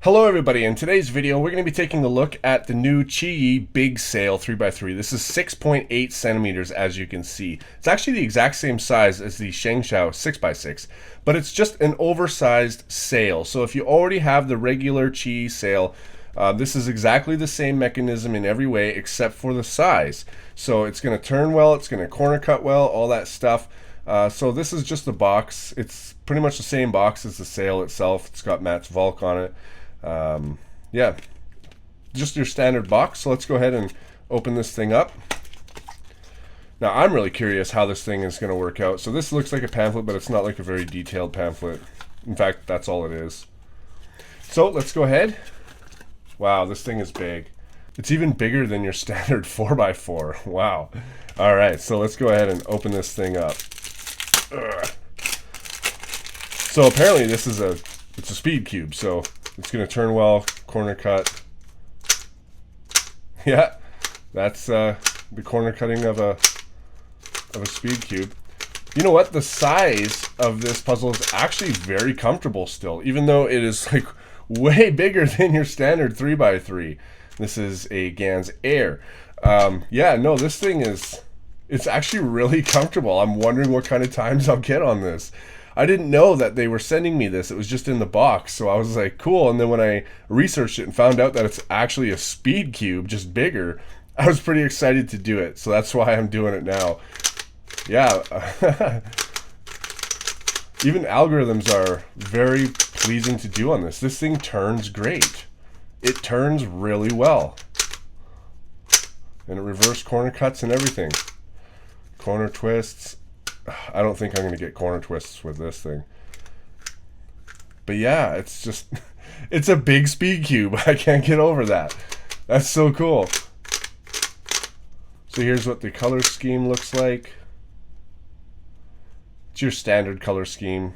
Hello everybody, in today's video we're going to be taking a look at the new QiYi Big Sail 3x3. This is 6.8 centimeters as you can see. It's actually the exact same size as the ShengShou 6x6, but it's just an oversized sail. So if you already have the regular QiYi Sail, this is exactly the same mechanism in every way except for the size. So it's going to turn well, it's going to corner cut well, all that stuff. So this is just the box. It's pretty much the same box as the sail itself. It's got Matt's Volk on it. Yeah, just your standard box. So let's go ahead and open this thing up. Now I'm really curious how this thing is going to work out. So this looks like a pamphlet, but it's not like a very detailed pamphlet. In fact, that's all it is. So let's go ahead. Wow, this thing is big. It's even bigger than your standard 4x4. Wow. All right, so let's go ahead and open this thing up. Ugh. So apparently this is it's a speed cube, so it's going to turn well, corner cut. Yeah, that's the corner cutting of a speed cube. You know what? The size of this puzzle is actually very comfortable still, even though it is like way bigger than your standard 3x3. This is a Gans Air. Yeah, no, this thing it's actually really comfortable. I'm wondering what kind of times I'll get on this. I didn't know that they were sending me this. It was just in the box. So I was like, cool. And then when I researched it and found out that it's actually a speed cube, just bigger, I was pretty excited to do it. So that's why I'm doing it now. Yeah. Even algorithms are very pleasing to do on this. This thing turns great. It turns really well. And it reverse corner cuts and everything. Corner twists. I don't think I'm going to get corner twists with this thing. But yeah, it's just, it's a big speed cube. I can't get over that. That's so cool. So here's what the color scheme looks like. It's your standard color scheme.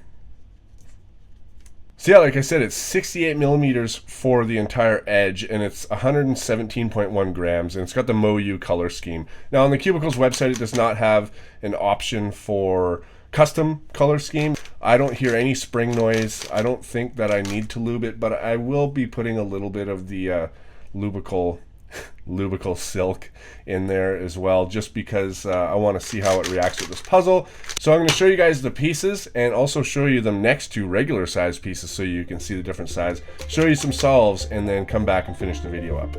So yeah, like I said, it's 68 millimeters for the entire edge, and it's 117.1 grams, and it's got the MoYu color scheme. Now on the Cubicle's website, it does not have an option for custom color scheme. I don't hear any spring noise. I don't think that I need to lube it, but I will be putting a little bit of the Cubicle silk in there as well, just because I want to see how it reacts with this puzzle. So I'm going to show you guys the pieces and also show you them next to regular size pieces so you can see the different size, show you some solves, and then come back and finish the video up.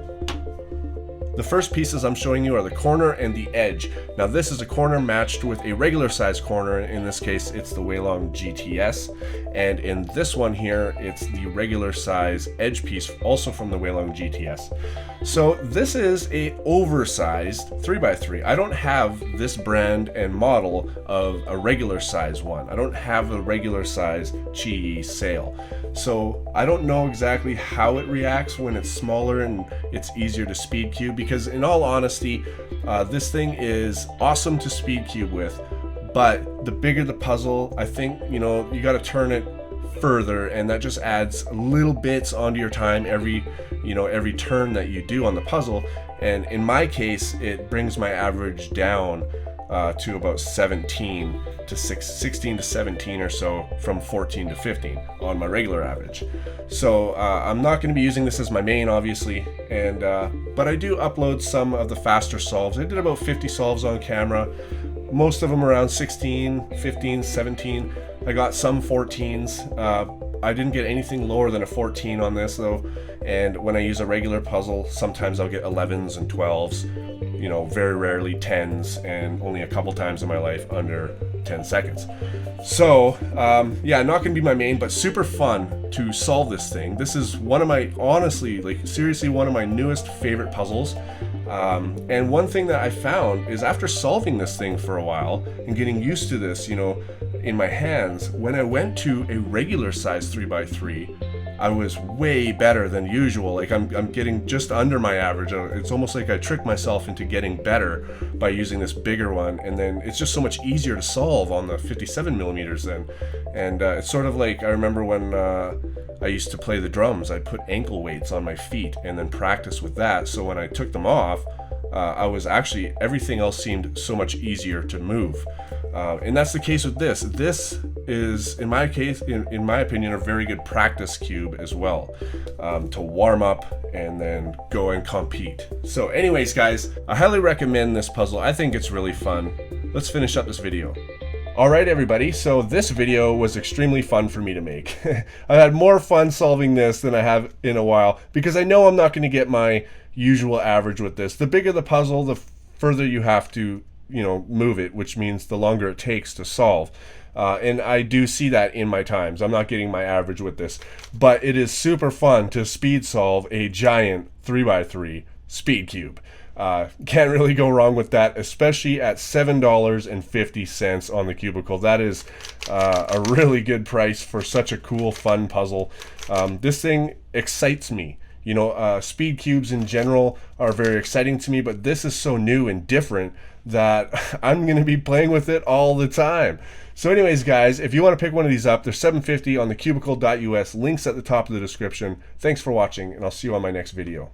The first pieces I'm showing you are the corner and the edge. Now this is a corner matched with a regular size corner. In this case, it's the Weilong GTS. And in this one here, it's the regular size edge piece, also from the Weilong GTS. So this is a oversized 3x3. I don't have this brand and model of a regular size one. I don't have a regular size QiYi Sail. So I don't know exactly how it reacts when it's smaller and it's easier to speed cube, because in all honesty, this thing is awesome to speed cube with, but the bigger the puzzle, I think, you know, you got to turn it further, and that just adds little bits onto your time every turn that you do on the puzzle. And in my case, it brings my average down to about 16 to 17 or so, from 14 to 15 on my regular average. So I'm not going to be using this as my main, obviously, and but I do upload some of the faster solves. I did about 50 solves on camera, most of them around 16, 15, 17. I got some 14s. I didn't get anything lower than a 14 on this though, and when I use a regular puzzle, sometimes I'll get 11s and 12s, you know, very rarely 10s, and only a couple times in my life under 10 seconds. So yeah, not gonna be my main, but super fun to solve this thing. This is one of my, honestly, like seriously, one of my newest favorite puzzles. And one thing that I found is after solving this thing for a while and getting used to this, you know, in my hands, when I went to a regular size 3x3, I was way better than usual. Like I'm getting just under my average. It's almost like I tricked myself into getting better by using this bigger one, and then it's just so much easier to solve on the 57 millimeters then. And it's sort of like, I remember when I used to play the drums, I'd put ankle weights on my feet and then practice with that. So when I took them off, I was actually, everything else seemed so much easier to move. And that's the case with this. This is, in my case, in my opinion, a very good practice cube as well, to warm up and then go and compete. So anyways, guys, I highly recommend this puzzle. I think it's really fun. Let's finish up this video. Alright everybody, so this video was extremely fun for me to make. I had more fun solving this than I have in a while, because I know I'm not going to get my usual average with this. The bigger the puzzle, the further you have to, move it, which means the longer it takes to solve. And I do see that in my times. I'm not getting my average with this, but it is super fun to speed solve a giant 3x3 speed cube. Can't really go wrong with that, especially at $7.50 on the Cubicle. That is a really good price for such a cool, fun puzzle. This thing excites me. Speed cubes in general are very exciting to me, but this is so new and different that I'm going to be playing with it all the time. So anyways, guys, if you want to pick one of these up, they're $7.50 on thecubicle.us. Links at the top of the description. Thanks for watching, and I'll see you on my next video.